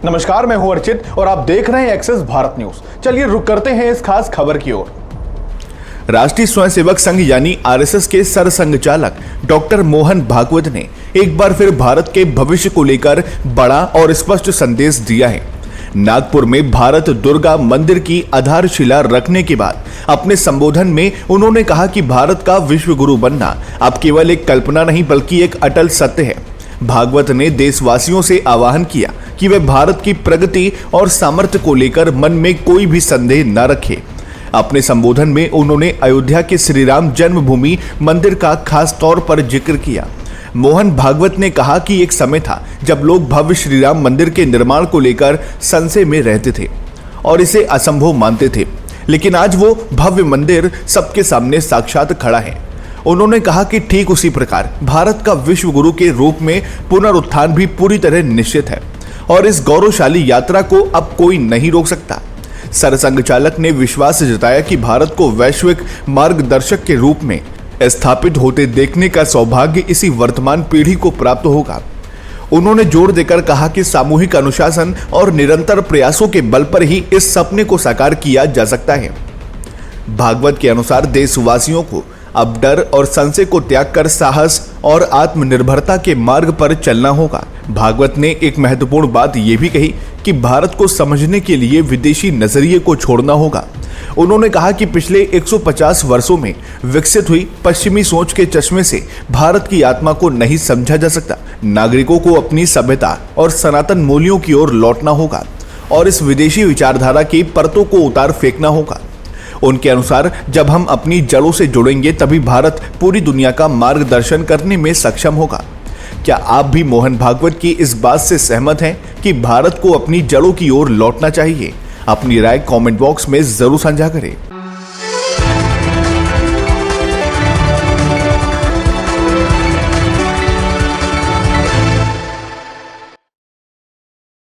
नमस्कार, मैं हूं अर्चित और आप देख रहे हैं एक्सेस भारत न्यूज। चलिए रुक करते हैं इस खास खबर की ओर। राष्ट्रीय स्वयंसेवक संघ यानी आरएसएस के सरसंघचालक डॉक्टर मोहन भागवत ने एक बार फिर भारत के भविष्य को लेकर बड़ा और स्पष्ट संदेश दिया है। नागपुर में भारत दुर्गा मंदिर की आधारशिला रखने के बाद अपने संबोधन में उन्होंने कहा कि भारत का विश्व गुरु बनना अब केवल एक कल्पना नहीं बल्कि एक अटल सत्य है। भागवत ने देशवासियों से आह्वान किया कि वे भारत की प्रगति और सामर्थ्य को लेकर मन में कोई भी संदेह न रखें। अपने संबोधन में उन्होंने अयोध्या के श्री राम जन्मभूमि मंदिर का खास तौर पर जिक्र किया। मोहन भागवत ने कहा कि एक समय था जब लोग भव्य श्री राम मंदिर के निर्माण को लेकर संशय में रहते थे और इसे असंभव मानते थे, लेकिन आज वो भव्य मंदिर सबके सामने साक्षात खड़ा है। उन्होंने कहा कि ठीक उसी प्रकार भारत का विश्व गुरु के रूप में पुनरुत्थान भी पूरी तरह निश्चित है और इस गौरवशाली यात्रा को अब कोई नहीं रोक सकता। सरसंघचालक ने विश्वास जताया कि भारत को वैश्विक मार्गदर्शक के रूप में स्थापित होते देखने का सौभाग्य इसी वर्तमान पीढ़ी को प्राप्त होगा। उन्होंने जोर देकर कहा कि सामूहिक अनुशासन और निरंतर प्रयासों के बल पर ही इस सपने को साकार किया जा सकता है। भागवत के अनुसार देशवासियों को अब डर और संशय को त्याग कर साहस और आत्मनिर्भरता के मार्ग पर चलना होगा। भागवत ने एक महत्वपूर्ण बात यह भी कही कि भारत को समझने के लिए विदेशी नजरिए को छोड़ना होगा। उन्होंने कहा कि पिछले 150 वर्षों में विकसित हुई पश्चिमी सोच के चश्मे से भारत की आत्मा को नहीं समझा जा सकता। नागरिकों को अपनी सभ्यता और सनातन मूल्यों की ओर लौटना होगा और इस विदेशी विचारधारा की परतों को उतार फेंकना होगा। उनके अनुसार जब हम अपनी जड़ों से जुड़ेंगे तभी भारत पूरी दुनिया का मार्गदर्शन करने में सक्षम होगा। क्या आप भी मोहन भागवत की इस बात से सहमत हैं कि भारत को अपनी जड़ों की ओर लौटना चाहिए? अपनी राय कमेंट बॉक्स में जरूर साझा करें।